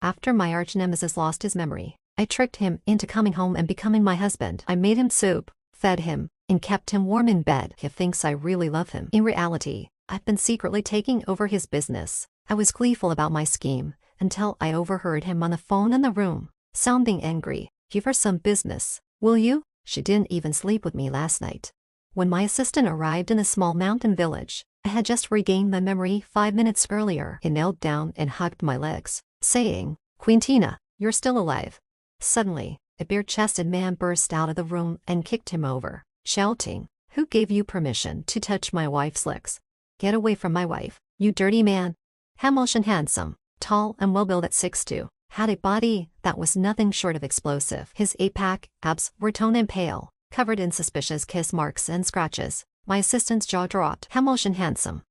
After my arch-nemesis lost his memory, I tricked him into coming home and becoming my husband. I made him soup, fed him, and kept him warm in bed. He thinks I really love him. In reality, I've been secretly taking over his business. I was gleeful about my scheme, until I overheard him on the phone in the room, sounding angry. "Give her some business, will you? She didn't even sleep with me last night." When my assistant arrived in the small mountain village, I had just regained my memory 5 minutes earlier. He knelt down and hugged my legs, saying, "Quintina, you're still alive." Suddenly, a bare-chested man burst out of the room and kicked him over, shouting, "Who gave you permission to touch my wife's legs? Get away from my wife, you dirty man." Hamilton Handsome, tall and well-built at 6'2", had a body that was nothing short of explosive. His 8-pack abs were toned and pale, covered in suspicious kiss marks and scratches. My assistant's jaw dropped. Hamilton Handsome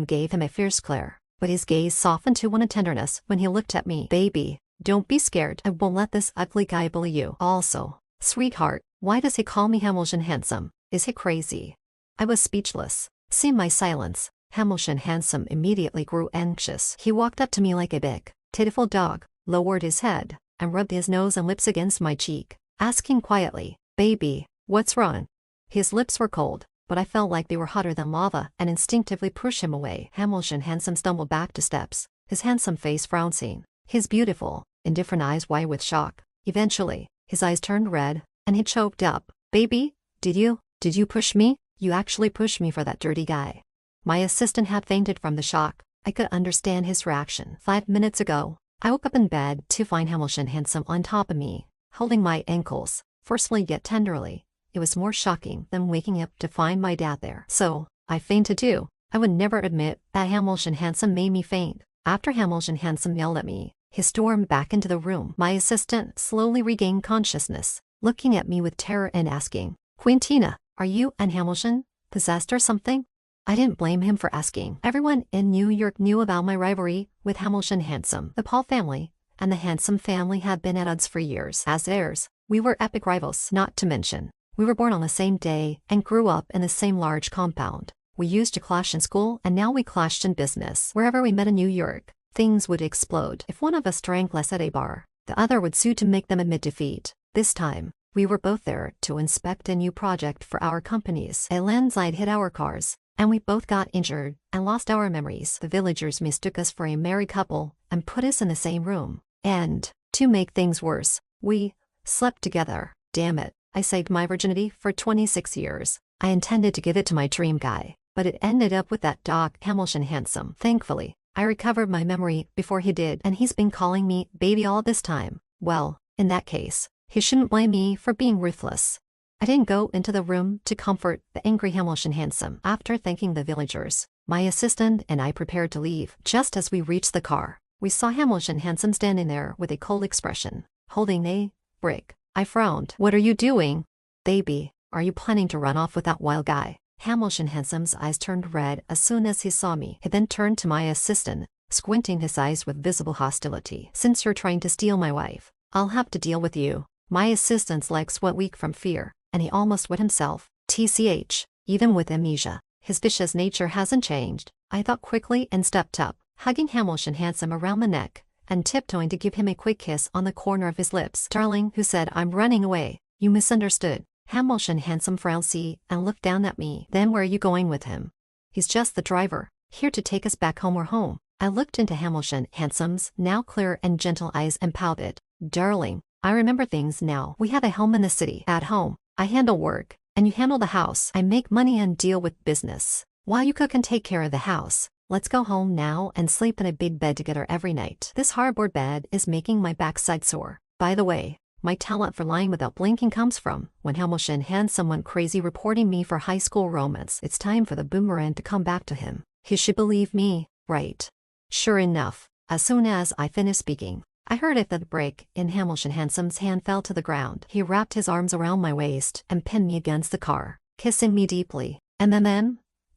gave him a fierce glare, but his gaze softened to one of tenderness when he looked at me. "Baby, don't be scared. I won't let this ugly guy bully you." Also, "Sweetheart, why does he call me Hamilton Handsome? Is he crazy?" I was speechless. Seeing my silence, Hamilton Handsome immediately grew anxious. He walked up to me like a big, pitiful dog, lowered his head, and rubbed his nose and lips against my cheek, asking quietly, "Baby, what's wrong?" His lips were cold, but I felt like they were hotter than lava and instinctively pushed him away. Hamilton Handsome stumbled back 2 steps, his handsome face frowning, his beautiful, indifferent eyes wide with shock. Eventually, his eyes turned red, and he choked up. "Baby, did you push me? You actually pushed me for that dirty guy." My assistant had fainted from the shock. I could understand his reaction. 5 minutes ago, I woke up in bed to find Hamilton Handsome on top of me, holding my ankles, forcefully yet tenderly. It was more shocking than waking up to find my dad there. So, I fainted too. I would never admit that Hamilton Handsome made me faint. After Hamilton Handsome yelled at me, he stormed back into the room. My assistant slowly regained consciousness, looking at me with terror and asking, "Quintina, are you and Hamilton possessed or something?" I didn't blame him for asking. Everyone in New York knew about my rivalry with Hamilton Handsome. The Paul family and the Handsome family had been at odds for years. As heirs, we were epic rivals. Not to mention, we were born on the same day and grew up in the same large compound. We used to clash in school, and now we clashed in business. Wherever we met in New York, things would explode. If one of us drank less at a bar, the other would sue to make them admit defeat. This time, we were both there to inspect a new project for our companies. A landslide hit our cars, and we both got injured and lost our memories. The villagers mistook us for a married couple and put us in the same room. And, to make things worse, we slept together. Damn it, I saved my virginity for 26 years. I intended to give it to my dream guy, but it ended up with that dog Hamilton Handsome. Thankfully, I recovered my memory before he did, and he's been calling me baby all this time. Well, in that case, he shouldn't blame me for being ruthless. I didn't go into the room to comfort the angry Hamilton Handsome. After thanking the villagers, my assistant and I prepared to leave. Just as we reached the car, we saw Hamilton Handsome standing there with a cold expression, holding a brick. I frowned. "What are you doing? Baby, are you planning to run off with that wild guy?" Hamilton Handsome's eyes turned red as soon as he saw me. He then turned to my assistant, squinting his eyes with visible hostility. "Since you're trying to steal my wife, I'll have to deal with you." My assistant's legs went weak from fear, and he almost wet himself. TCH, even with amnesia, his vicious nature hasn't changed. I thought quickly and stepped up, hugging Hamilton Handsome around the neck, and tiptoeing to give him a quick kiss on the corner of his lips. "Darling," who said, "I'm running away. You misunderstood." Hamilton Handsome frowned and looked down at me. "Then where are you going with him?" "He's just the driver, here to take us back home or home." I looked into Hamilton Handsome's now clear and gentle eyes and pouted. "Darling, I remember things now. We have a home in the city. At home, I handle work, and you handle the house. I make money and deal with business, while you cook and take care of the house. Let's go home now and sleep in a big bed together every night. This hardboard bed is making my backside sore. By the way, my talent for lying without blinking comes from when Hamilton Handsome went crazy reporting me for high school romance. It's time for the boomerang to come back to him. He should believe me, right?" Sure enough, as soon as I finished speaking, I heard it that the brick in Hamilton Handsome's hand fell to the ground. He wrapped his arms around my waist and pinned me against the car, kissing me deeply.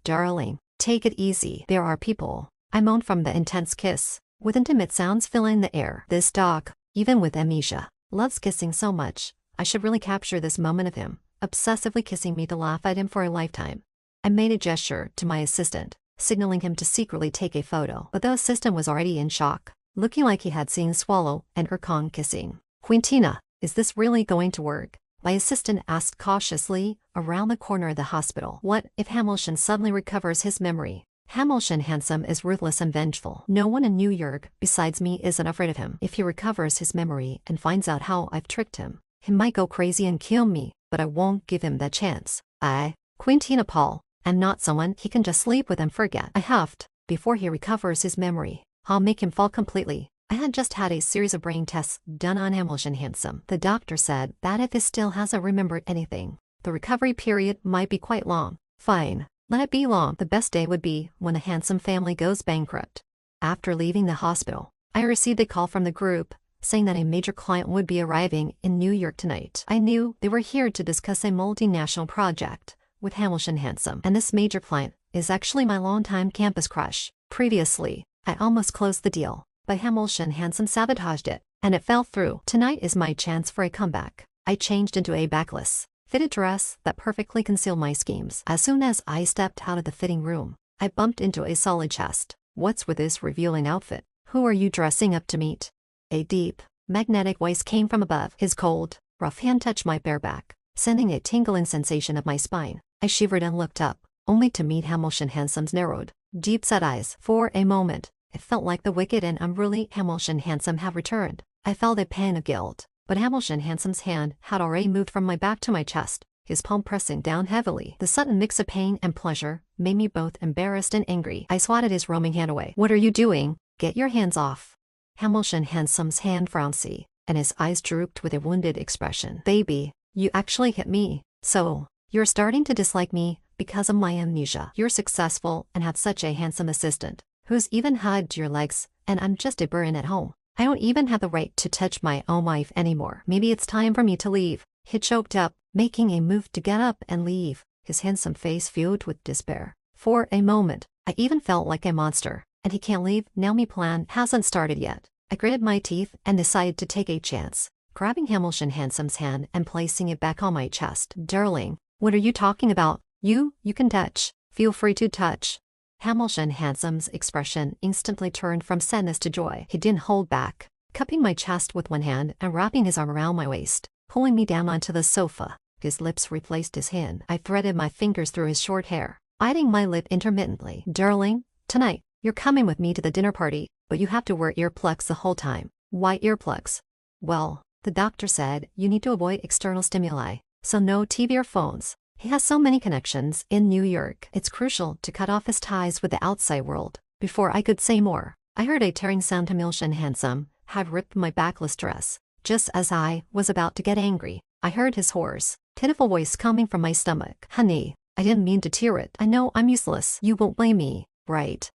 Darling, take it easy. There are people," I moaned from the intense kiss, with intimate sounds filling the air. "This dog, even with amnesia, loves kissing so much. I should really capture this moment of him, obsessively kissing me to laugh at him for a lifetime." I made a gesture to my assistant, signaling him to secretly take a photo, but the assistant was already in shock. looking like he had seen Swallow and Urkon kissing. "Quintina, is this really going to work?" my assistant asked cautiously, around the corner of the hospital. "What if Hamilton suddenly recovers his memory?" Hamilton Handsome is ruthless and vengeful. No one in New York besides me isn't afraid of him. If he recovers his memory and finds out how I've tricked him, he might go crazy and kill me, but I won't give him that chance. Quintina Paul, I'm not someone he can just sleep with and forget. I huffed. Before he recovers his memory, I'll make him fall completely. I had just had a series of brain tests done on Hamilton Handsome. The doctor said that if he still hasn't remembered anything, the recovery period might be quite long. Fine. Let it be long. The best day would be when the Handsome family goes bankrupt. After leaving the hospital, I received a call from the group, saying that a major client would be arriving in New York tonight. I knew they were here to discuss a multinational project with Hamilton Handsome, and this major client is actually my longtime campus crush. Previously, I almost closed the deal, but Hamilton Handsome sabotaged it, and it fell through. Tonight is my chance for a comeback. I changed into a backless, fitted dress that perfectly concealed my schemes. As soon as I stepped out of the fitting room, I bumped into a solid chest. "What's with this revealing outfit? Who are you dressing up to meet?" A deep, magnetic voice came from above. His cold, rough hand touched my bare back, sending a tingling sensation up my spine. I shivered and looked up, only to meet Hamilton Handsome's narrowed, deep-set eyes. For a moment, it felt like the wicked and unruly Hamilton Handsome had returned. I felt a pang of guilt, but Hamilton Handsome's hand had already moved from my back to my chest, his palm pressing down heavily. The sudden mix of pain and pleasure made me both embarrassed and angry. I swatted his roaming hand away. "What are you doing? Get your hands off." Hamilton Handsome's hand frowned, and his eyes drooped with a wounded expression. "Baby, you actually hit me. So, you're starting to dislike me because of my amnesia. You're successful and have such a handsome assistant, who's even hugged your legs, and I'm just a burden at home. I don't even have the right to touch my own wife anymore. Maybe it's time for me to leave." He choked up, making a move to get up and leave, his handsome face filled with despair. For a moment, I even felt like a monster. "And he can't leave now, me plan hasn't started yet." I gritted my teeth and decided to take a chance, grabbing Hamilton Handsome's hand and placing it back on my chest. "Darling, what are you talking about? You can touch. Feel free to touch." Hamilton Handsome's expression instantly turned from sadness to joy. He didn't hold back, cupping my chest with one hand and wrapping his arm around my waist, pulling me down onto the sofa. His lips replaced his hand. I threaded my fingers through his short hair, biting my lip intermittently. "Darling, tonight, you're coming with me to the dinner party, but you have to wear earplugs the whole time." "Why earplugs?" "Well, the doctor said you need to avoid external stimuli, so no TV or phones. He has so many connections in New York. It's crucial to cut off his ties with the outside world." Before I could say more, I heard a tearing sound. Hamilton Handsome had ripped my backless dress. Just as I was about to get angry, I heard his hoarse, pitiful voice coming from my stomach. "Honey, I didn't mean to tear it. I know I'm useless. You won't blame me, right?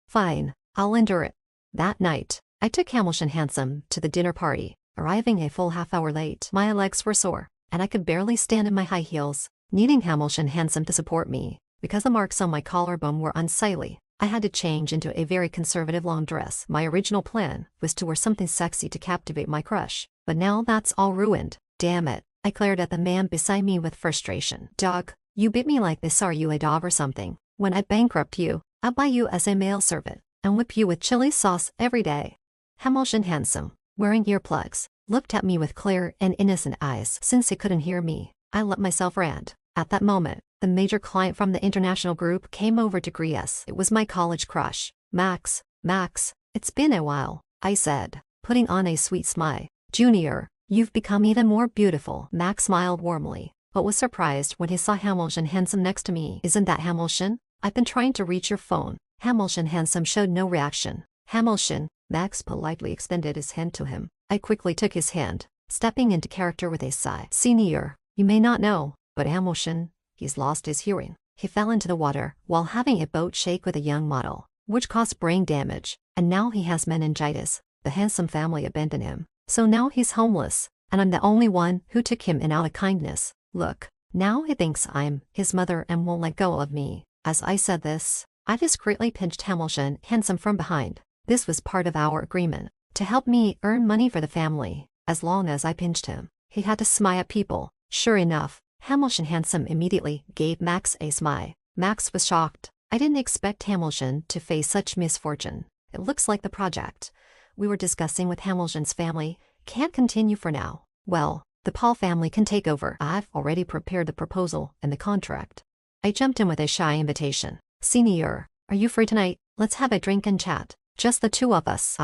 Fine, I'll endure it." That night, I took Hamilton Handsome to the dinner party, arriving a full half-hour late. My legs were sore, and I could barely stand in my high heels, needing Hamilton Handsome to support me. Because the marks on my collarbone were unsightly, I had to change into a very conservative long dress. My original plan was to wear something sexy to captivate my crush, but now that's all ruined. "Damn it," I glared at the man beside me with frustration. "Dog, you beat me like this. Are you a dog or something? When I bankrupt you, I'll buy you as a male servant and whip you with chili sauce every day." Hamilton Handsome, wearing earplugs, looked at me with clear and innocent eyes. Since he couldn't hear me, I let myself rant. At that moment, the major client from the international group came over to greet us. It was my college crush, Max. "Max, it's been a while," I said, putting on a sweet smile. "Junior, you've become even more beautiful." Max smiled warmly, but was surprised when he saw Hamilton Handsome next to me. "Isn't that Hamilton? I've been trying to reach your phone." Hamilton Handsome showed no reaction. "Hamilton," Max politely extended his hand to him. I quickly took his hand, stepping into character with a sigh. "Senior, you may not know, but Hamilton, he's lost his hearing. He fell into the water while having a boat shake with a young model, which caused brain damage, and now he has meningitis. The Handsome family abandoned him, so now he's homeless, and I'm the only one who took him in out of kindness. Look, now he thinks I'm his mother and won't let go of me." As I said this, I discreetly pinched Hamilton Handsome from behind. This was part of our agreement, to help me earn money for the family. As long as I pinched him, he had to smile at people. Sure enough, Hamilton Handsome immediately gave Max a smile. Max was shocked. I didn't expect Hamilton to face such misfortune. "It looks like the project we were discussing with Hamilton's family, can't continue for now. Well, the Paul family can take over. I've already prepared the proposal and the contract. I jumped in with a shy invitation. Senior, are you free tonight? Let's have a drink and chat. Just the two of us.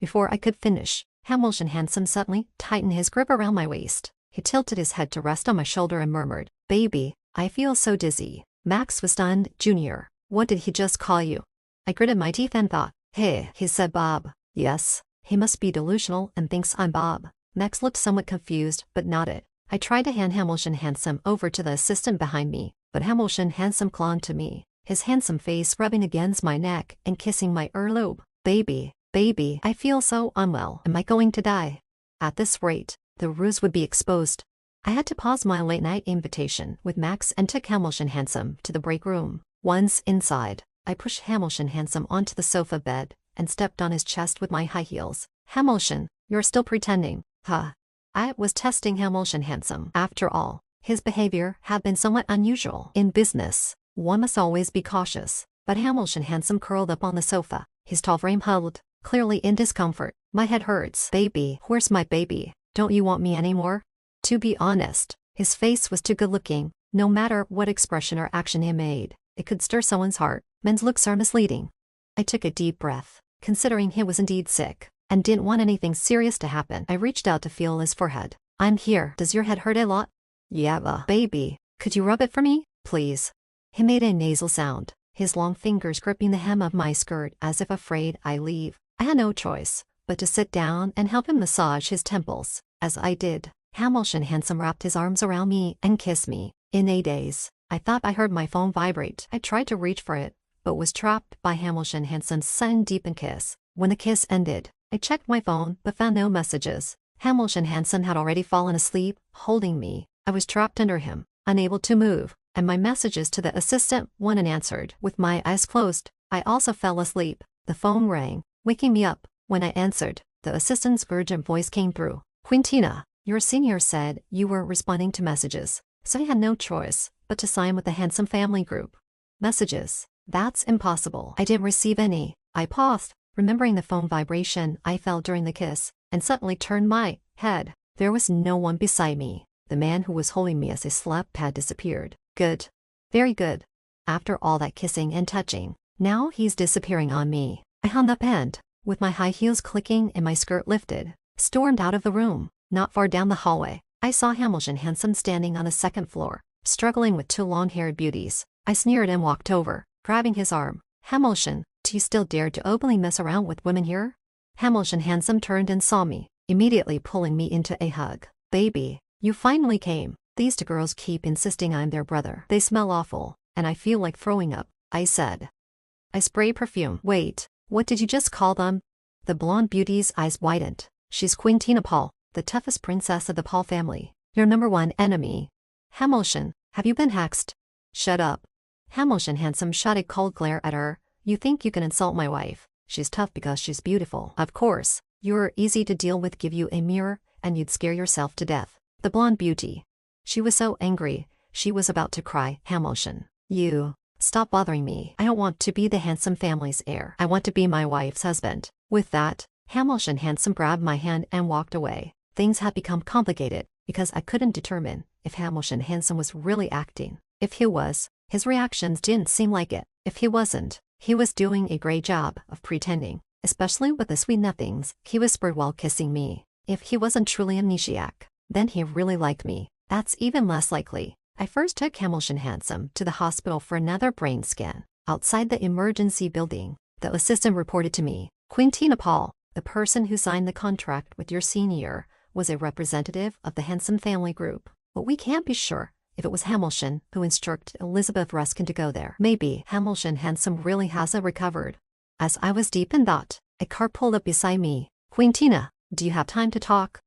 Before I could finish, Hamilton Handsome suddenly tightened his grip around my waist. He tilted his head to rest on my shoulder and murmured, "Baby, I feel so dizzy." Max was stunned. "Junior, what did he just call you?" I gritted my teeth and thought, "Hey," he said, "Bob." Yes, he must be delusional and thinks I'm Bob. Max looked somewhat confused, but nodded. I tried to hand Hamilton Handsome over to the assistant behind me, but Hamilton Handsome clung to me, his handsome face rubbing against my neck and kissing my earlobe. Baby, I feel so unwell. Am I going to die?" At this rate, the ruse would be exposed. I had to pause my late-night invitation with Max and took Hamilton Handsome to the break room. Once inside, I pushed Hamilton Handsome onto the sofa bed and stepped on his chest with my high heels. "Hamilton, you're still pretending, huh?" I was testing Hamilton Handsome. After all, his behavior had been somewhat unusual. In business, one must always be cautious. But Hamilton Handsome curled up on the sofa, his tall frame huddled, clearly in discomfort. "My head hurts." "Baby, where's my baby? Don't you want me anymore?" To be honest, his face was too good-looking. No matter what expression or action he made, it could stir someone's heart. Men's looks are misleading. I took a deep breath, considering he was indeed sick, and didn't want anything serious to happen. I reached out to feel his forehead. "I'm here. Does your head hurt a lot?" "Yeah, baby. Could you rub it for me, please?" He made a nasal sound, his long fingers gripping the hem of my skirt as if afraid I'd leave. I had no choice but to sit down and help him massage his temples. As I did, Hamilton Handsome wrapped his arms around me and kissed me. In a daze, I thought I heard my phone vibrate. I tried to reach for it, but was trapped by Hamilton Handsome's sudden deepened kiss. When the kiss ended, I checked my phone but found no messages. Hamilton Handsome had already fallen asleep, holding me. I was trapped under him, unable to move, and my messages to the assistant went unanswered. With my eyes closed, I also fell asleep. The phone rang, waking me up. When I answered, the assistant's urgent voice came through. "Quintina, your senior said you were responding to messages, so I had no choice but to sign with the Handsome family group." Messages? That's impossible. I didn't receive any. I paused, remembering the phone vibration I felt during the kiss, and suddenly turned my head. There was no one beside me. The man who was holding me as I slept had disappeared. Good. Very good. After all that kissing and touching, now he's disappearing on me. I hung up and, with my high heels clicking and my skirt lifted, stormed out of the room. Not far down the hallway, I saw Hamilton Handsome standing on the second floor, struggling with two long-haired beauties. I sneered and walked over, grabbing his arm. "Hamilton, do you still dare to openly mess around with women here?" Hamilton Handsome turned and saw me, immediately pulling me into a hug. "Baby, you finally came. These two girls keep insisting I'm their brother. They smell awful, and I feel like throwing up," I said. "I spray perfume." "Wait, what did you just call them?" The blonde beauty's eyes widened. "She's Quintina Paul, the toughest princess of the Paul family. Your #1 enemy." "Hamilton, have you been hexed?" "Shut up." Hamilton Handsome shot a cold glare at her. "You think you can insult my wife? She's tough because she's beautiful. Of course, you're easy to deal with. Give you a mirror, and you'd scare yourself to death." The blonde beauty. She was so angry, she was about to cry. "Hamilton, you, stop bothering me. I don't want to be the Handsome family's heir. I want to be my wife's husband." With that, Hamilton Handsome grabbed my hand and walked away. Things had become complicated, because I couldn't determine if Hamilton Handsome was really acting. If he was, his reactions didn't seem like it. If he wasn't, he was doing a great job of pretending, especially with the sweet nothings he whispered while kissing me. If he wasn't truly amnesiac, then he really liked me. That's even less likely. I first took Hamilton Handsome to the hospital for another brain scan. Outside the emergency building, the assistant reported to me, "Quintina Paul, the person who signed the contract with your senior, was a representative of the Handsome family group. But we can't be sure if it was Hamilton who instructed Elizabeth Ruskin to go there. Maybe Hamilton Handsome really hasn't recovered." As I was deep in thought, a car pulled up beside me. "Quintina, do you have time to talk?"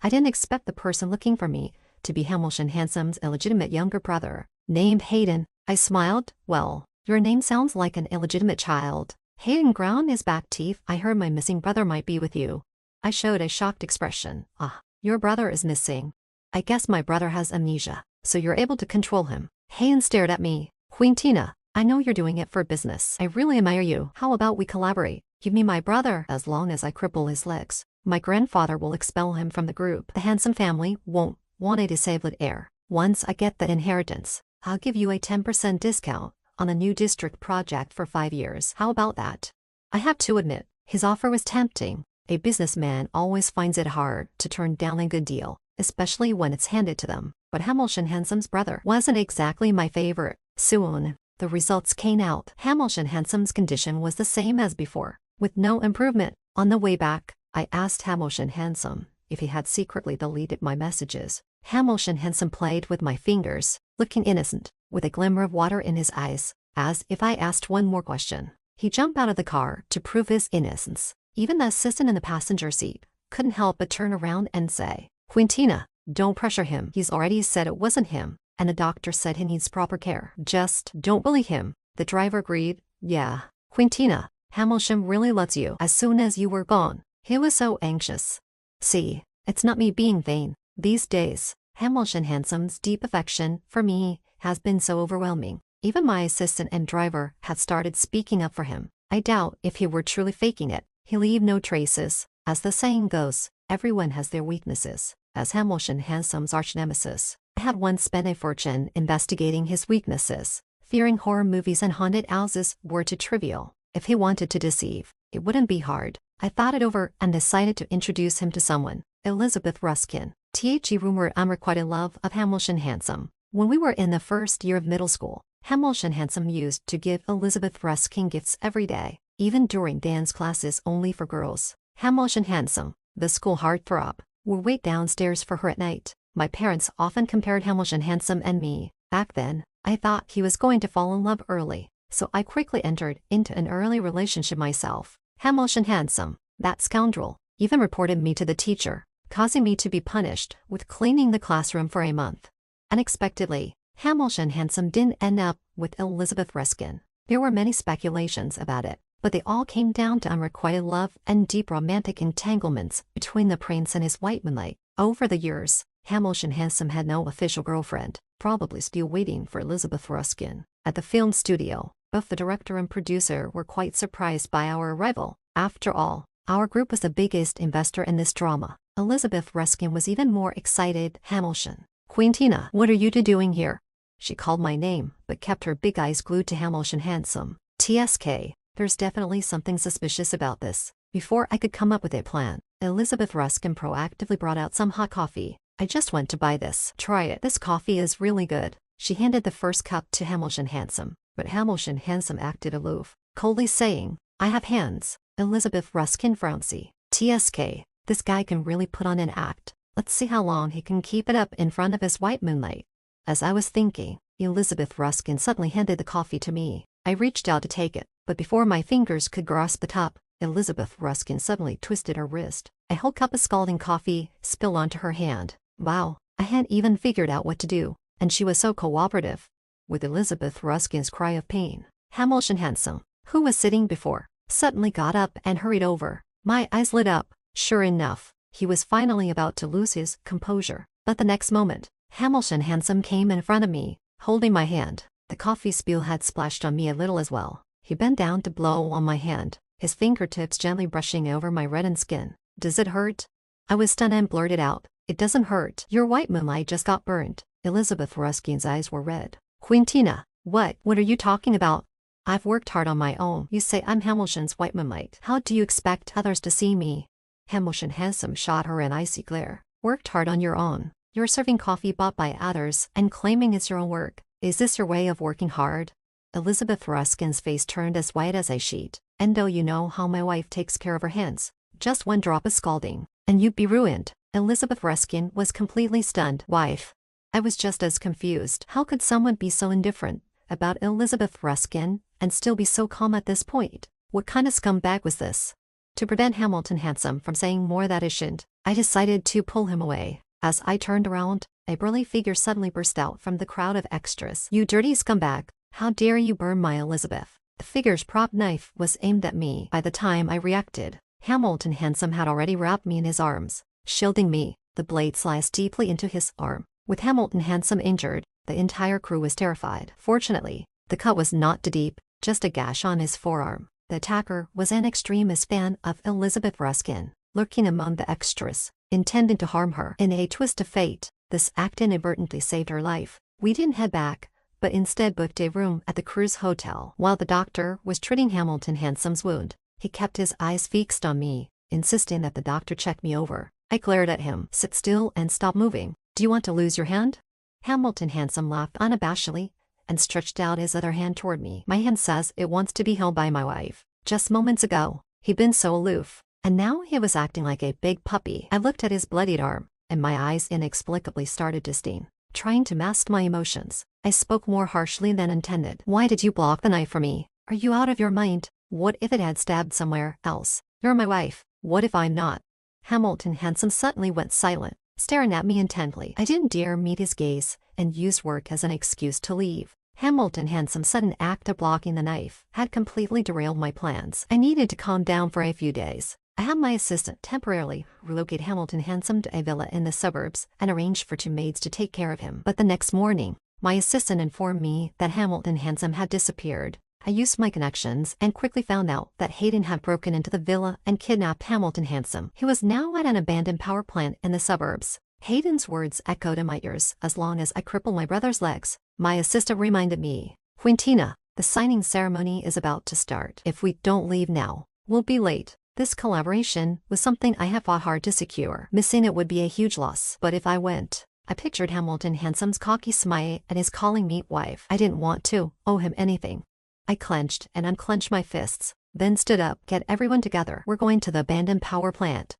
I didn't expect the person looking for me to be Hamilton Handsome's illegitimate younger brother, named Hayden. I smiled. "Well, your name sounds like an illegitimate child." Hayden ground his back teeth. "I heard my missing brother might be with you." I showed a shocked expression. "Ah, your brother is missing. I guess my brother has amnesia, so you're able to control him." Hayden stared at me. "Quintina, I know you're doing it for business. I really admire you. How about we collaborate? Give me my brother. As long as I cripple his legs, my grandfather will expel him from the group. The handsome family won't want a disabled heir. Once I get the inheritance, I'll give you a 10% discount on a new district project for 5 years. How about that? I have to admit, his offer was tempting. A businessman always finds it hard to turn down a good deal, especially when it's handed to them. But Hamilton Handsome's brother wasn't exactly my favorite. Soon, the results came out. Hamilton Handsome's condition was the same as before, with no improvement. On the way back, I asked Hamilton Handsome if he had secretly deleted my messages. Hamilton Handsome played with my fingers, looking innocent, with a glimmer of water in his eyes, as if I asked one more question. He jumped out of the car to prove his innocence. Even the assistant in the passenger seat couldn't help but turn around and say, "Quintina, don't pressure him. He's already said it wasn't him, and the doctor said he needs proper care. Just don't bully him." The driver agreed. "Yeah, Quintina, Hamilton really loves you." As soon as you were gone, he was so anxious. See, it's not me being vain. These days, Hamilton Handsome's deep affection for me has been so overwhelming. Even my assistant and driver had started speaking up for him. I doubt if he were truly faking it. He'll leave no traces. As the saying goes, everyone has their weaknesses. As Hamilton Handsome's arch-nemesis, I had once spent a fortune investigating his weaknesses, fearing horror movies and haunted houses were too trivial. If he wanted to deceive, it wouldn't be hard. I thought it over and decided to introduce him to someone, Elizabeth Ruskin. The rumor unrequited love of Hamilton Handsome. When we were in the first year of middle school, Hamilton Handsome used to give Elizabeth Ruskin gifts every day, even during dance classes only for girls. Hamilton Handsome, the school heartthrob, would wait downstairs for her at night. My parents often compared Hamilton Handsome and me. Back then, I thought he was going to fall in love early, so I quickly entered into an early relationship myself. Hamilton Handsome, that scoundrel, even reported me to the teacher, causing me to be punished with cleaning the classroom for a month. Unexpectedly, Hamilton Handsome didn't end up with Elizabeth Ruskin. There were many speculations about it, but they all came down to unrequited love and deep romantic entanglements between the prince and his white moonlight. Over the years, Hamilton Handsome had no official girlfriend, probably still waiting for Elizabeth Ruskin. At the film studio, both the director and producer were quite surprised by our arrival. After all, our group was the biggest investor in this drama. Elizabeth Ruskin was even more excited. "Hamilton, Quintina, what are you two doing here?" She called my name, but kept her big eyes glued to Hamilton Handsome. "TSK, there's definitely something suspicious about this." Before I could come up with a plan, Elizabeth Ruskin proactively brought out some hot coffee. "I just went to buy this. Try it. This coffee is really good." She handed the first cup to Hamilton Handsome, but Hamilton Handsome acted aloof, coldly saying, "I have hands." Elizabeth Ruskin frowned. "TSK, this guy can really put on an act. Let's see how long he can keep it up in front of his white moonlight." As I was thinking, Elizabeth Ruskin suddenly handed the coffee to me. I reached out to take it, but before my fingers could grasp the top, Elizabeth Ruskin suddenly twisted her wrist. A whole cup of scalding coffee spilled onto her hand. Wow, I hadn't even figured out what to do, and she was so cooperative. With Elizabeth Ruskin's cry of pain, Hamilton Handsome, who was sitting before, suddenly got up and hurried over. My eyes lit up. Sure enough, he was finally about to lose his composure. But the next moment, Hamilton Handsome came in front of me, holding my hand. The coffee spill had splashed on me a little as well. He bent down to blow on my hand, his fingertips gently brushing over my reddened skin. "Does it hurt?" I was stunned and blurted out, "It doesn't hurt. Your white moonlight just got burnt." Elizabeth Ruskin's eyes were red. "Quintina, what are you talking about? I've worked hard on my own. You say I'm Hamilton's white moonlight. How do you expect others to see me?" Hamilton Handsome shot her an icy glare. "Worked hard on your own? You're serving coffee bought by others and claiming it's your own work. Is this your way of working hard?" Elizabeth Ruskin's face turned as white as a sheet. "And though you know how my wife takes care of her hands, just one drop of scalding, and you'd be ruined." Elizabeth Ruskin was completely stunned. "Wife?" I was just as confused. How could someone be so indifferent about Elizabeth Ruskin and still be so calm at this point? What kind of scumbag was this? To prevent Hamilton Handsome from saying more that he shouldn't, I decided to pull him away. As I turned around, a burly figure suddenly burst out from the crowd of extras. "You dirty scumbag! How dare you burn my Elizabeth?" The figure's prop knife was aimed at me. By the time I reacted, Hamilton Handsome had already wrapped me in his arms, shielding me. The blade sliced deeply into his arm. With Hamilton Handsome injured, the entire crew was terrified. Fortunately, the cut was not too deep, just a gash on his forearm. The attacker was an extremist fan of Elizabeth Ruskin, lurking among the extras, intending to harm her. In a twist of fate, this act inadvertently saved her life. We didn't head back, but instead booked a room at the cruise hotel. While the doctor was treating Hamilton Handsome's wound, he kept his eyes fixed on me, insisting that the doctor check me over. I glared at him. Sit still and stop moving. Do you want to lose your hand? Hamilton Handsome laughed unabashedly and stretched out his other hand toward me. My hand says it wants to be held by my wife. Just moments ago, he'd been so aloof, and now he was acting like a big puppy. I looked at his bloodied arm, and my eyes inexplicably started to steam. Trying to mask my emotions, I spoke more harshly than intended. Why did you block the knife for me? Are you out of your mind? What if it had stabbed somewhere else? You're my wife. What if I'm not? Hamilton Handsome suddenly went silent, staring at me intently. I didn't dare meet his gaze and used work as an excuse to leave. Hamilton Handsome's sudden act of blocking the knife had completely derailed my plans. I needed to calm down for a few days. I had my assistant temporarily relocate Hamilton Handsome to a villa in the suburbs and arrange for 2 maids to take care of him. But the next morning, my assistant informed me that Hamilton Handsome had disappeared. I used my connections and quickly found out that Hayden had broken into the villa and kidnapped Hamilton Handsome. He was now at an abandoned power plant in the suburbs. Hayden's words echoed in my ears as long as I crippled my brother's legs. My assistant reminded me, Quintina, the signing ceremony is about to start. If we don't leave now, we'll be late. This collaboration was something I had fought hard to secure. Missing it would be a huge loss. But if I went, I pictured Hamilton Handsome's cocky smile and his calling me wife. I didn't want to owe him anything. I clenched and unclenched my fists, then stood up. Get everyone together. We're going to the abandoned power plant.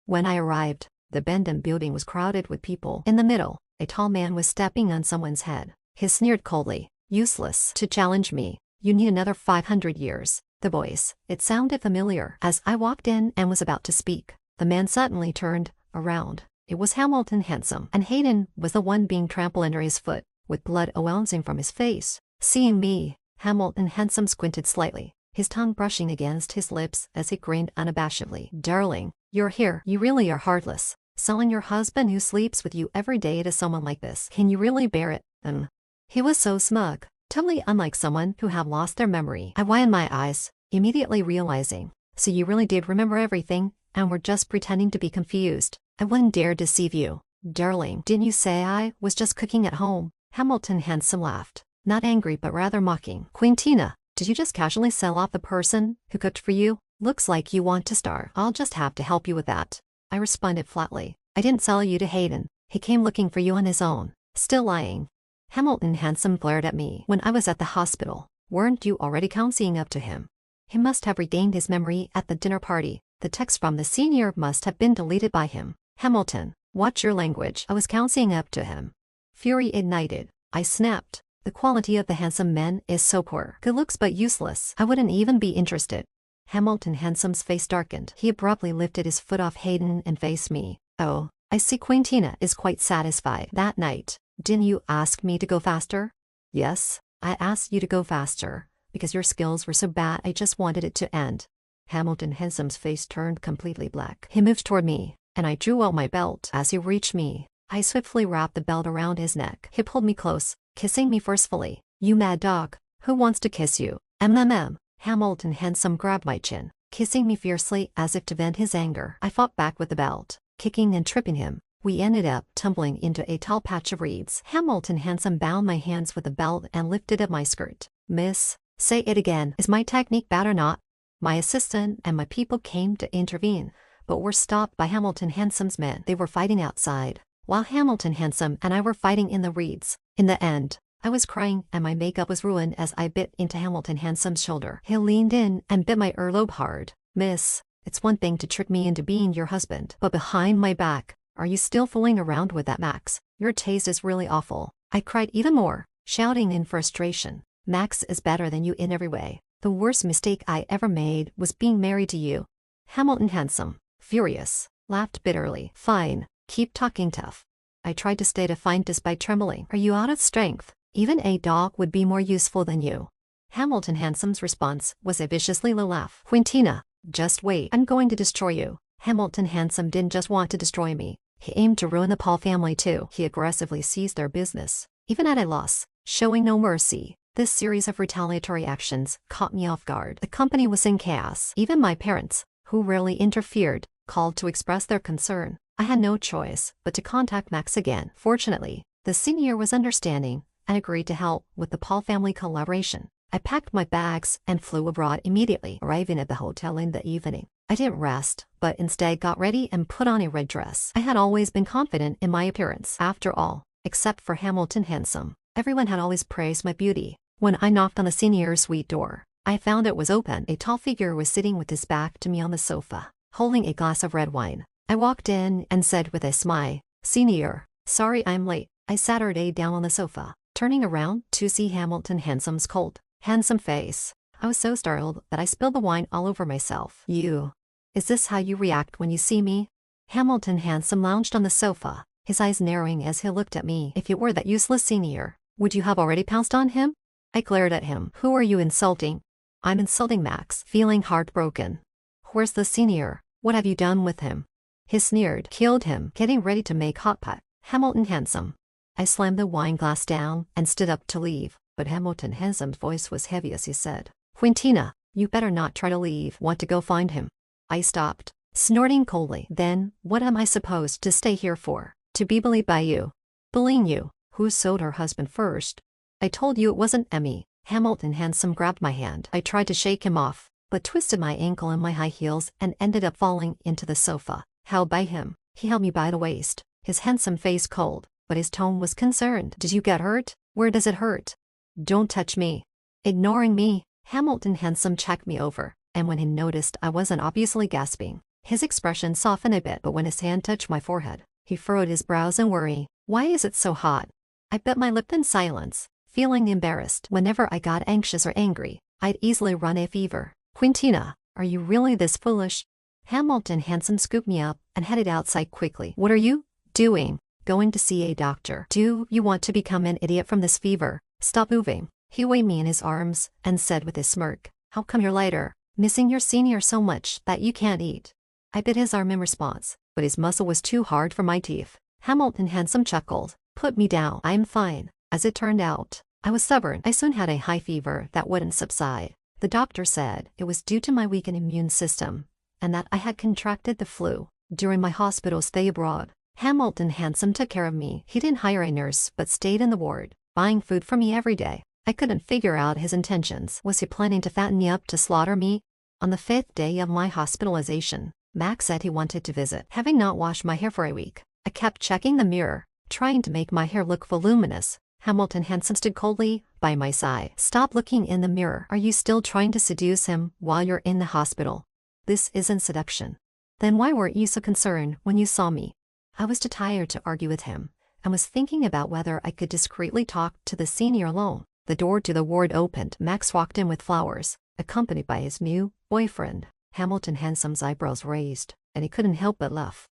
When I arrived, the abandoned building was crowded with people. In the middle, a tall man was stepping on someone's head. He sneered coldly. Useless to challenge me. You need another 500 years. The voice, it sounded familiar. As I walked in and was about to speak, the man suddenly turned around. It was Hamilton Handsome, and Hayden was the one being trampled under his foot, with blood oozing from his face. Seeing me, Hamilton Handsome squinted slightly, his tongue brushing against his lips as he grinned unabashedly. Darling, you're here. You really are heartless. Selling your husband who sleeps with you every day to someone like this. Can you really bear it? He was so smug, totally unlike someone who had lost their memory. I widened my eyes, immediately realizing, so you really did remember everything, and were just pretending to be confused. I wouldn't dare deceive you. Darling, didn't you say I was just cooking at home? Hamilton Handsome laughed. Not angry but rather mocking. Quintina, did you just casually sell off the person who cooked for you? Looks like you want to starve. I'll just have to help you with that. I responded flatly. I didn't sell you to Hayden. He came looking for you on his own. Still lying. Hamilton Handsome glared at me. When I was at the hospital, weren't you already counseling up to him? He must have regained his memory at the dinner party. The text from the senior must have been deleted by him. Hamilton, watch your language. I was counseling up to him. Fury ignited. I snapped. The quality of the handsome men is so poor. Good looks but useless. I wouldn't even be interested. Hamilton Handsome's face darkened. He abruptly lifted his foot off Hayden and faced me. Oh, I see Quintina is quite satisfied. That night, didn't you ask me to go faster? Yes, I asked you to go faster, because your skills were so bad I just wanted it to end. Hamilton Handsome's face turned completely black. He moved toward me, and I drew out my belt. As he reached me, I swiftly wrapped the belt around his neck. He pulled me close, kissing me forcefully. You mad dog, who wants to kiss you? Hamilton Handsome grabbed my chin, kissing me fiercely as if to vent his anger. I fought back with the belt, kicking and tripping him. We ended up tumbling into a tall patch of reeds. Hamilton Handsome bound my hands with the belt and lifted up my skirt. Miss, say it again. Is my technique bad or not? My assistant and my people came to intervene, but were stopped by Hamilton Handsome's men. They were fighting outside, while Hamilton Handsome and I were fighting in the reeds. In the end, I was crying and my makeup was ruined as I bit into Hamilton Handsome's shoulder. He leaned in and bit my earlobe hard. Miss, it's one thing to trick me into being your husband, but behind my back, are you still fooling around with that Max? Your taste is really awful. I cried even more, shouting in frustration. Max is better than you in every way. The worst mistake I ever made was being married to you. Hamilton Handsome, furious, laughed bitterly. Fine, keep talking tough. I tried to stay defiant despite trembling. Are you out of strength? Even a dog would be more useful than you. Hamilton Handsome's response was a viciously low laugh. Quintina, just wait. I'm going to destroy you. Hamilton Handsome didn't just want to destroy me. He aimed to ruin the Paul family too. He aggressively seized their business, even at a loss, showing no mercy. This series of retaliatory actions caught me off guard. The company was in chaos. Even my parents, who rarely interfered, called to express their concern. I had no choice but to contact Max again. Fortunately, the senior was understanding and agreed to help with the Paul family collaboration. I packed my bags and flew abroad immediately, arriving at the hotel in the evening. I didn't rest, but instead got ready and put on a red dress. I had always been confident in my appearance. After all, except for Hamilton Handsome, everyone had always praised my beauty. When I knocked on the senior's suite door, I found it was open. A tall figure was sitting with his back to me on the sofa, holding a glass of red wine. I walked in and said with a smile, "Senior, sorry I'm late." I sat her down on the sofa, turning around to see Hamilton Handsome's cold, handsome face. I was so startled that I spilled the wine all over myself. Is this how you react when you see me?" Hamilton Handsome lounged on the sofa, his eyes narrowing as he looked at me. "If it were that useless senior, would you have already pounced on him?" I glared at him. "Who are you insulting?" "I'm insulting Max," feeling heartbroken. "Where's the senior? What have you done with him?" He sneered. "Killed him, getting ready to make hot pot." Hamilton Handsome. I slammed the wine glass down and stood up to leave, but Hamilton Handsome's voice was heavy as he said, "Quintina, you better not try to leave. Want to go find him?" I stopped, snorting coldly. "Then, what am I supposed to stay here for? To be bullied by you?" "Bullying you? Who sold her husband first?" "I told you it wasn't Emmy." Hamilton Handsome grabbed my hand. I tried to shake him off, but twisted my ankle in my high heels and ended up falling into the sofa, held by him. He held me by the waist, his handsome face cold, but his tone was concerned. "Did you get hurt? Where does it hurt?" "Don't touch me." Ignoring me, Hamilton Handsome checked me over, and when he noticed I wasn't obviously gasping, his expression softened a bit. But when his hand touched my forehead, he furrowed his brows in worry. "Why is it so hot?" I bit my lip in silence, feeling embarrassed. Whenever I got anxious or angry, I'd easily run a fever. "Quintina, are you really this foolish?" Hamilton Handsome scooped me up and headed outside quickly. "What are you doing?" "Going to see a doctor." "Do you want to become an idiot from this fever? Stop moving." He weighed me in his arms and said with a smirk, "How come you're lighter? Missing your senior so much that you can't eat?" I bit his arm in response, but his muscle was too hard for my teeth. Hamilton Handsome chuckled. "Put me down. I'm fine." As it turned out, I was stubborn. I soon had a high fever that wouldn't subside. The doctor said it was due to my weakened immune system, and that I had contracted the flu during my hospital stay abroad. Hamilton Handsome took care of me. He didn't hire a nurse but stayed in the ward, buying food for me every day. I couldn't figure out his intentions. Was he planning to fatten me up to slaughter me? On the 5th day of my hospitalization, Max said he wanted to visit. Having not washed my hair for a week, I kept checking the mirror, trying to make my hair look voluminous. Hamilton Handsome stood coldly by my side. "Stop looking in the mirror. Are you still trying to seduce him while you're in the hospital?" "This isn't seduction." "Then why weren't you so concerned when you saw me?" I was too tired to argue with him, and was thinking about whether I could discreetly talk to the senior alone. The door to the ward opened. Max walked in with flowers, accompanied by his new boyfriend. Hamilton Handsome's eyebrows raised, and he couldn't help but laugh.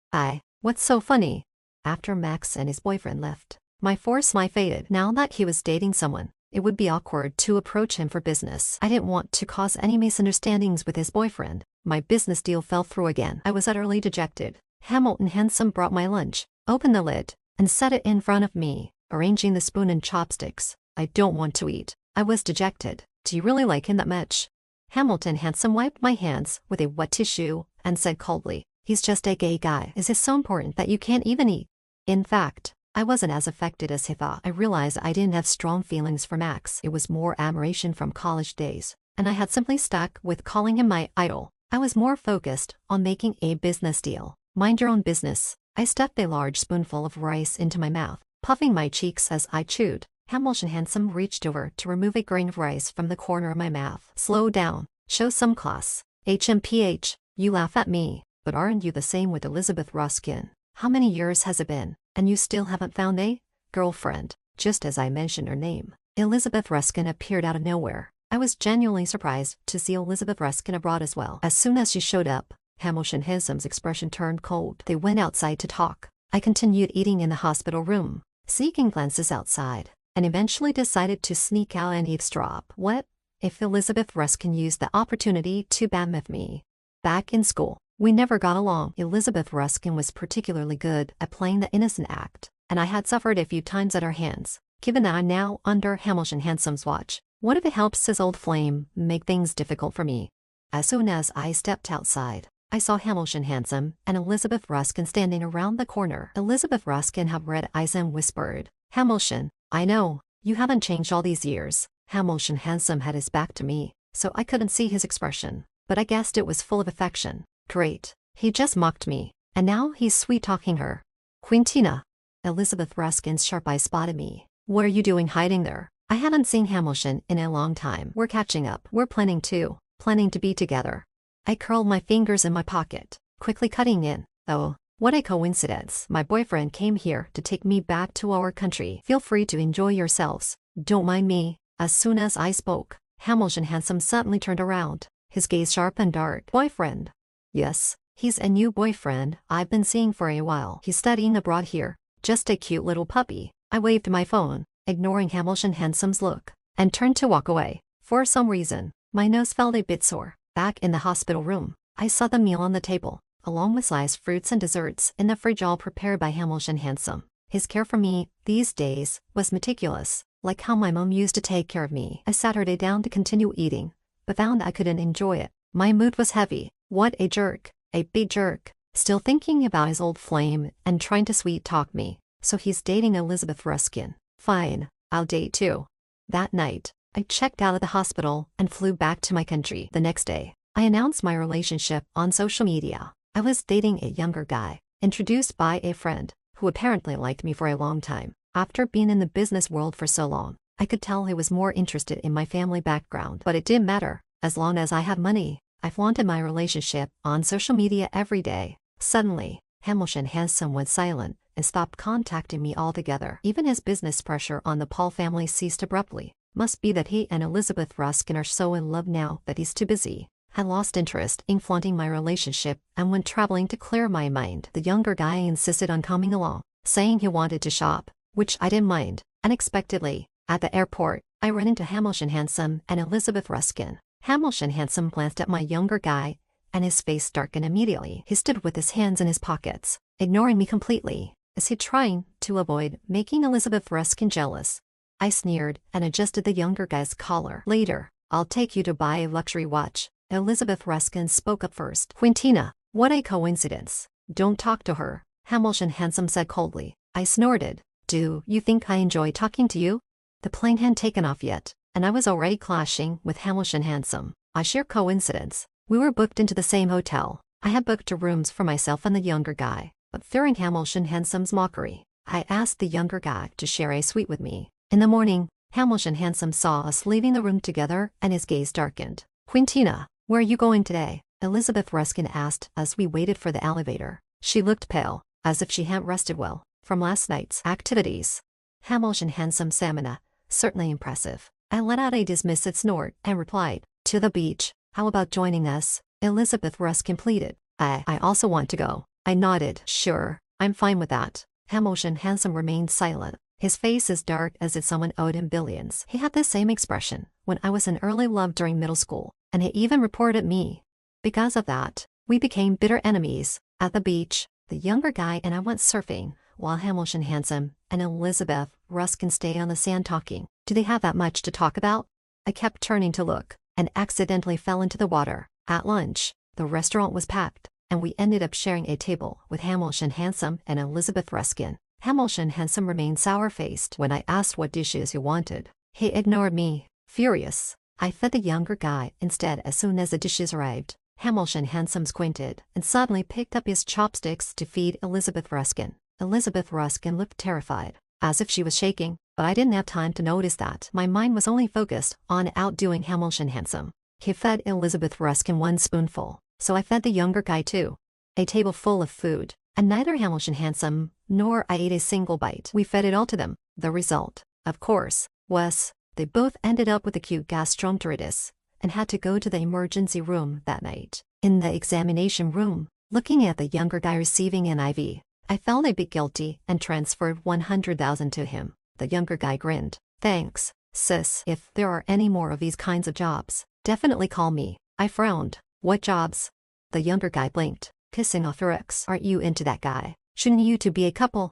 What's so funny?" After Max and his boyfriend left, my forced smile faded. Now that he was dating someone, it would be awkward to approach him for business. I didn't want to cause any misunderstandings with his boyfriend. My business deal fell through again. I was utterly dejected. Hamilton Handsome brought my lunch, opened the lid, and set it in front of me, arranging the spoon and chopsticks. "I don't want to eat." I was dejected. "Do you really like him that much?" Hamilton Handsome wiped my hands with a wet tissue and said coldly, "He's just a gay guy. Is it so important that you can't even eat?" In fact, I wasn't as affected as he thought. I realized I didn't have strong feelings for Max. It was more admiration from college days, and I had simply stuck with calling him my idol. I was more focused on making a business deal. Mind your own business. I stuffed a large spoonful of rice into my mouth, puffing my cheeks as I chewed. Hamilton Handsome reached over to remove a grain of rice from the corner of my mouth. "Slow down. Show some class. HMPH, you laugh at me, but aren't you the same with Elizabeth Ruskin? How many years has it been, and you still haven't found a girlfriend?" Just as I mentioned her name, Elizabeth Ruskin appeared out of nowhere. I was genuinely surprised to see Elizabeth Ruskin abroad as well. As soon as she showed up, Hamilton Handsome's expression turned cold. They went outside to talk. I continued eating in the hospital room, seeking glances outside, and eventually decided to sneak out and eavesdrop. What if Elizabeth Ruskin used the opportunity to badmouth me? Back in school, we never got along. Elizabeth Ruskin was particularly good at playing the innocent act, and I had suffered a few times at her hands. Given that I'm now under Hamilton Handsome's watch, What if it helps his old flame make things difficult for me? As soon as I stepped outside, I saw Hamilton Handsome and Elizabeth Ruskin standing around the corner. Elizabeth Ruskin had red eyes and whispered, "Hamilton, I know, you haven't changed all these years." Hamilton Handsome had his back to me, so I couldn't see his expression, but I guessed it was full of affection. Great, he just mocked me, and now he's sweet-talking her. "Quintina." Elizabeth Ruskin's sharp eyes spotted me. "What are you doing hiding there?" I hadn't seen Hamilton in a long time. "We're catching up. We're planning to be together." I curled my fingers in my pocket, quickly cutting in. "Oh, what a coincidence. My boyfriend came here to take me back to our country. Feel free to enjoy yourselves. Don't mind me." As soon as I spoke, Hamilton Handsome suddenly turned around, his gaze sharp and dark. "Boyfriend?" "Yes, he's a new boyfriend I've been seeing for a while. He's studying abroad here. Just a cute little puppy." I waved my phone, ignoring Hamilton Handsome's look, and turned to walk away. For some reason, my nose felt a bit sore. Back in the hospital room, I saw the meal on the table, along with sliced fruits and desserts in the fridge, all prepared by Hamilton Handsome. His care for me, these days, was meticulous, like how my mom used to take care of me. I sat her down to continue eating, but found I couldn't enjoy it. My mood was heavy. What a jerk, a big jerk, still thinking about his old flame and trying to sweet-talk me. So he's dating Elizabeth Ruskin. Fine, I'll date too. That night, I checked out of the hospital and flew back to my country. The next day, I announced my relationship on social media. I was dating a younger guy, introduced by a friend, who apparently liked me for a long time. After being in the business world for so long, I could tell he was more interested in my family background. But it didn't matter, as long as I had money. I flaunted my relationship on social media every day. Suddenly, Hamilton Handsome went silent and stopped contacting me altogether. Even his business pressure on the Paul family ceased abruptly. Must be that he and Elizabeth Ruskin are so in love now that he's too busy. I lost interest in flaunting my relationship and went traveling to clear my mind. The younger guy insisted on coming along, saying he wanted to shop, which I didn't mind. Unexpectedly, at the airport, I ran into Hamilton Handsome and Elizabeth Ruskin. Hamilton Handsome glanced at my younger guy, and his face darkened immediately. He stood with his hands in his pockets, ignoring me completely, as he trying to avoid making Elizabeth Ruskin jealous. I sneered and adjusted the younger guy's collar. "Later, I'll take you to buy a luxury watch." Elizabeth Ruskin spoke up first. "Quintina, what a coincidence. Don't talk to her," Hamilton Handsome said coldly. I snorted. "Do you think I enjoy talking to you?" The plane hadn't taken off yet, and I was already clashing with Hamilton Handsome. A sheer coincidence. We were booked into the same hotel. I had booked 2 rooms for myself and the younger guy, but fearing Hamilton Handsome's mockery, I asked the younger guy to share a suite with me. In the morning, Hamilton Handsome saw us leaving the room together and his gaze darkened. "Quintina, where are you going today?" Elizabeth Ruskin asked as we waited for the elevator. She looked pale, as if she hadn't rested well from last night's activities. Hamilton Handsome stamina, certainly impressive. I let out a dismissive snort and replied, "To the beach. How about joining us?" Elizabeth Ruskin pleaded. I also want to go." I nodded. "Sure, I'm fine with that." Hamilton Handsome remained silent, his face as dark as if someone owed him billions. He had the same expression when I was in early love during middle school, and he even reported me. Because of that, we became bitter enemies. At the beach, the younger guy and I went surfing, while Hamilton Handsome and Elizabeth Ruskin stayed on the sand talking. Do they have that much to talk about? I kept turning to look, and accidentally fell into the water. At lunch, the restaurant was packed, and we ended up sharing a table with Hamilton Handsome and Elizabeth Ruskin. Hamilton Handsome remained sour-faced when I asked what dishes he wanted. He ignored me, furious. I fed the younger guy instead as soon as the dishes arrived. Hamilton Handsome squinted and suddenly picked up his chopsticks to feed Elizabeth Ruskin. Elizabeth Ruskin looked terrified, as if she was shaking, but I didn't have time to notice that. My mind was only focused on outdoing Hamilton Handsome. He fed Elizabeth Ruskin 1 spoonful, so I fed the younger guy too. A table full of food, and neither Hamilton Handsome nor I ate a single bite. We fed it all to them. The result, of course, was they both ended up with acute gastroenteritis and had to go to the emergency room that night. In the examination room, looking at the younger guy receiving an IV, I felt a bit guilty and transferred 100,000 to him. The younger guy grinned. "Thanks, sis. If there are any more of these kinds of jobs, definitely call me." I frowned. "What jobs?" The younger guy blinked. "Kissing off your ex. Aren't you into that guy? Shouldn't you two be a couple?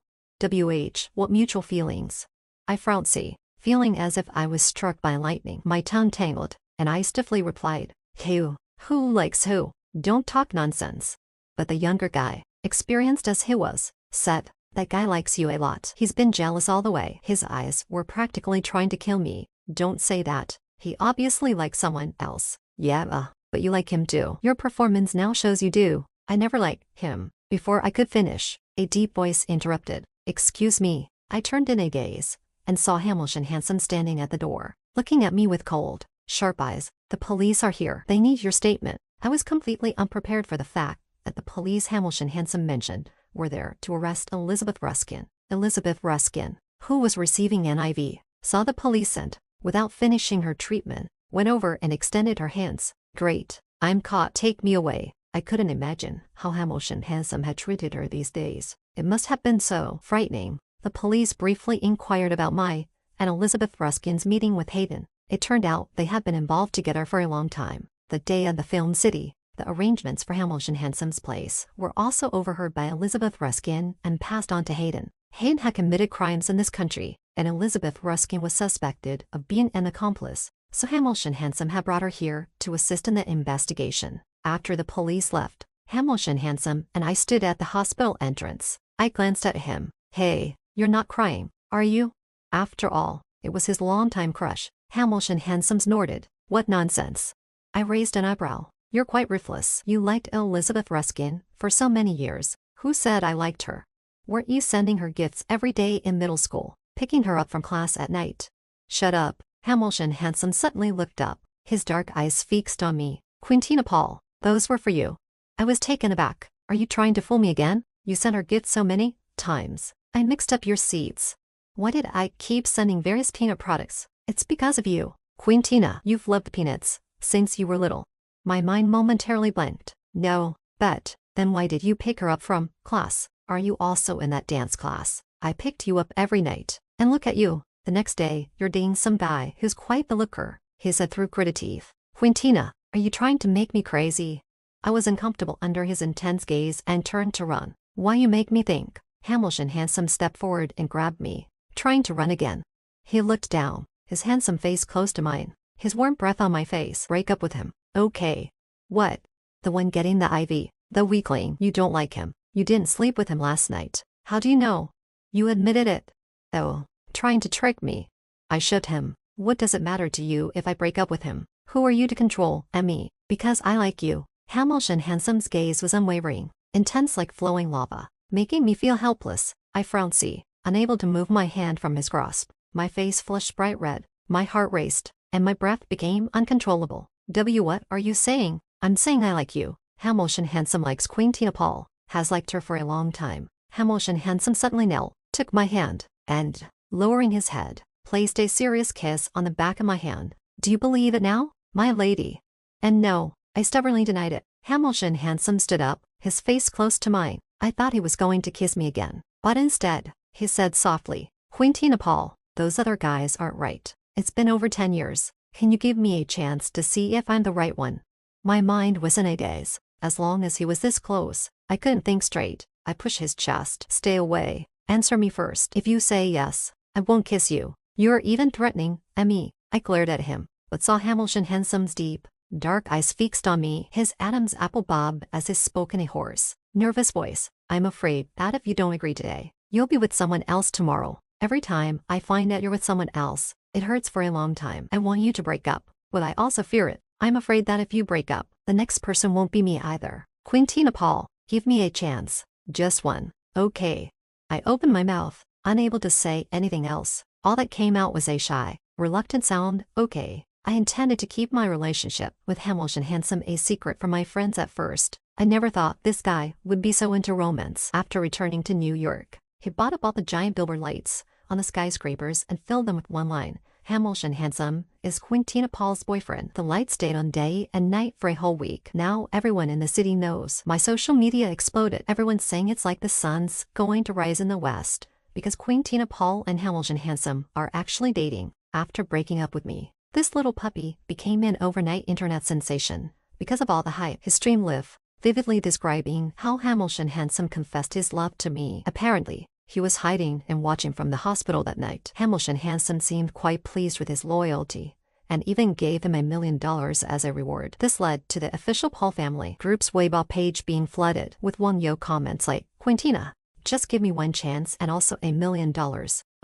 What mutual feelings?" I frowned. "See, feeling as if I was struck by lightning. My tongue tangled, and I stiffly replied, "Who? Who likes who? Don't talk nonsense." But the younger guy, experienced as he was, said, "That guy likes you a lot. He's been jealous all the way." His eyes were practically trying to kill me. "Don't say that. He obviously likes someone else." "Yeah, but you like him too. Your performance now shows you do." "I never liked him." Before I could finish, a deep voice interrupted. "Excuse me." I turned in a gaze and saw Hamilton Handsome standing at the door, looking at me with cold, sharp eyes. "The police are here. They need your statement." I was completely unprepared for the fact that the police Hamilton Handsome mentioned were there to arrest Elizabeth Ruskin. Elizabeth Ruskin, who was receiving an IV, saw the police and, without finishing her treatment, went over and extended her hands. "Great, I'm caught. Take me away." I couldn't imagine how Hamilton Handsome had treated her these days. It must have been so frightening. The police briefly inquired about my and Elizabeth Ruskin's meeting with Hayden. It turned out they had been involved together for a long time. The day of the film city, the arrangements for Hamilton Handsome's place were also overheard by Elizabeth Ruskin and passed on to Hayden. Hayden had committed crimes in this country, and Elizabeth Ruskin was suspected of being an accomplice, so Hamilton Handsome had brought her here to assist in the investigation. After the police left, Hamilton Handsome and I stood at the hospital entrance. I glanced at him. "Hey, you're not crying, are you?" After all, it was his longtime crush. Hamilton Handsome snorted. "What nonsense." I raised an eyebrow. "You're quite ruthless. You liked Elizabeth Ruskin for so many years. Who said I liked her? Weren't you sending her gifts every day in middle school, picking her up from class at night?" "Shut up." Hamilton Handsome suddenly looked up, his dark eyes fixed on me. "Quintina Paul, those were for you." I was taken aback. "Are you trying to fool me again? You sent her gifts so many times. I mixed up your seeds. Why did I keep sending various peanut products? It's because of you. Quintina, you've loved peanuts since you were little." My mind momentarily blanked. "No, but then why did you pick her up from class? Are you also in that dance class? I picked you up every night. And look at you. The next day, you're dating some guy who's quite the looker," he said through gritted teeth. "Quintina, are you trying to make me crazy?" I was uncomfortable under his intense gaze and turned to run. "Why you make me think?" Hamilton Handsome stepped forward and grabbed me, trying to run again. He looked down, his handsome face close to mine, his warm breath on my face. "Break up with him." "Okay." "What?" "The one getting the IV. The weakling. You don't like him. You didn't sleep with him last night." "How do you know?" "You admitted it." "Oh, trying to trick me." I shook him. "What does it matter to you if I break up with him? Who are you to control me? Because I like you." Hamilton Handsome's gaze was unwavering, intense like flowing lava, making me feel helpless. I frowned, unable to move my hand from his grasp. My face flushed bright red, my heart raced, and my breath became uncontrollable. What are you saying?" "I'm saying I like you. Hamilton Handsome likes Quintina Paul, has liked her for a long time." Hamilton Handsome suddenly knelt, took my hand, and, lowering his head, placed a serious kiss on the back of my hand. "Do you believe it now, my lady?" And no, I stubbornly denied it. Hamilton Handsome stood up, his face close to mine. I thought he was going to kiss me again, but instead, he said softly, "Quintina Paul, those other guys aren't right. It's been over 10 years. Can you give me a chance to see if I'm the right one?" My mind was in a daze. As long as he was this close, I couldn't think straight. I pushed his chest. "Stay away. Answer me first. If you say yes, I won't kiss you." "You're even threatening me." I glared at him, but saw Hamilton Handsome's deep, dark eyes fixed on me. His Adam's apple bob as he spoke in a hoarse, nervous voice. "I'm afraid that if you don't agree today, you'll be with someone else tomorrow. Every time I find out you're with someone else, it hurts for a long time. I want you to break up, but I also fear it. I'm afraid that if you break up, the next person won't be me either. Quintina Paul, give me a chance. Just one, okay?" I opened my mouth, unable to say anything else. All that came out was a shy, reluctant sound. "Okay." I intended to keep my relationship with Hamilton Handsome a secret from my friends at first. I never thought this guy would be so into romance. After returning to New York, he bought up all the giant billboard lights on the skyscrapers and filled them with one line: "Hamilton Handsome is Quintina Paul's boyfriend." The lights stayed on day and night for a whole week. Now everyone in the city knows. My social media exploded. Everyone's saying it's like the sun's going to rise in the west, because Quintina Paul and Hamilton Handsome are actually dating. After breaking up with me, this little puppy became an overnight internet sensation. Because of all the hype, his stream lived, vividly describing how Hamilton Handsome confessed his love to me. Apparently, He was hiding and watching from the hospital that night. Hamilton Handsome seemed quite pleased with his loyalty, and even gave him $1 million as a reward. This led to the official Paul family group's Weibo page being flooded with one-yo comments like, "Quintina, just give me one chance and also $1 million.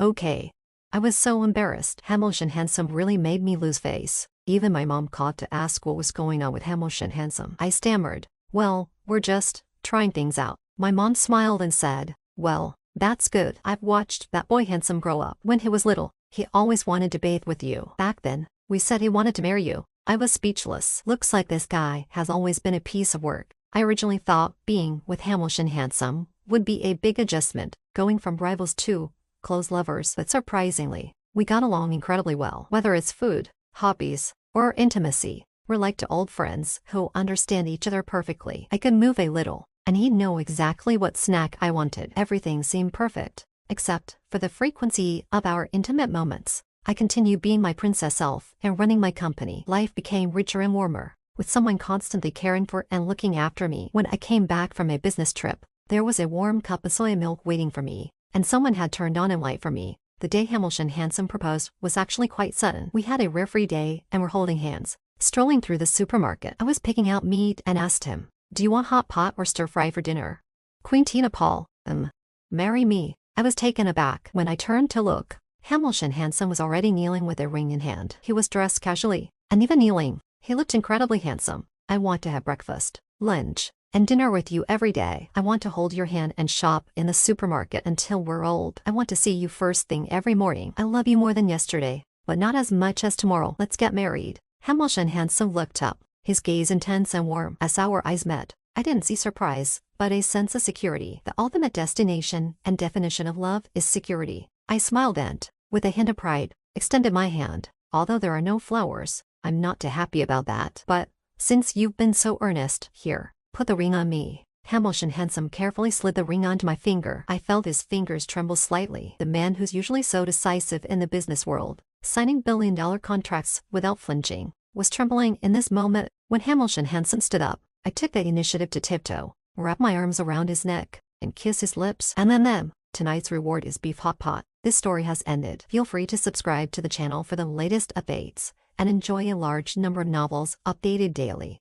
Okay." I was so embarrassed. Hamilton Handsome really made me lose face. Even my mom called to ask what was going on with Hamilton Handsome. I stammered, "Well, we're just trying things out." My mom smiled and said, "Well, that's good. I've watched that boy Handsome grow up. When he was little, he always wanted to bathe with you. Back then, we said he wanted to marry you." I was speechless. Looks like this guy has always been a piece of work. I originally thought being with Hamilton Handsome would be a big adjustment, going from rivals to close lovers, but surprisingly, we got along incredibly well. Whether it's food, hobbies, or intimacy, we're like to old friends who understand each other perfectly. I could move a little, and he'd know exactly what snack I wanted. Everything seemed perfect, except for the frequency of our intimate moments. I continued being my princess self and running my company. Life became richer and warmer, with someone constantly caring for and looking after me. When I came back from a business trip, there was a warm cup of soy milk waiting for me, and someone had turned on a light for me. The day Hamilton Handsome proposed was actually quite sudden. We had a rare-free day and were holding hands, strolling through the supermarket. I was picking out meat and asked him, "Do you want hot pot or stir-fry for dinner?" "Quintina Paul, marry me." I was taken aback. When I turned to look, Hamilton Handsome was already kneeling with a ring in hand. He was dressed casually, and even kneeling, he looked incredibly handsome. "I want to have breakfast, lunch, and dinner with you every day. I want to hold your hand and shop in the supermarket until we're old. I want to see you first thing every morning. I love you more than yesterday, but not as much as tomorrow. Let's get married." Hamilton Handsome looked up, his gaze intense and warm. As our eyes met, I didn't see surprise, but a sense of security. The ultimate destination and definition of love is security. I smiled and, with a hint of pride, extended my hand. "Although there are no flowers, I'm not too happy about that. But, since you've been so earnest, here, put the ring on me." Hamilton Handsome carefully slid the ring onto my finger. I felt his fingers tremble slightly. The man who's usually so decisive in the business world, signing billion-dollar contracts without flinching, was trembling in this moment. When Hamilton Handsome stood up, I took the initiative to tiptoe, wrap my arms around his neck, and kiss his lips. And then, tonight's reward is beef hot pot. This story has ended. Feel free to subscribe to the channel for the latest updates, and enjoy a large number of novels updated daily.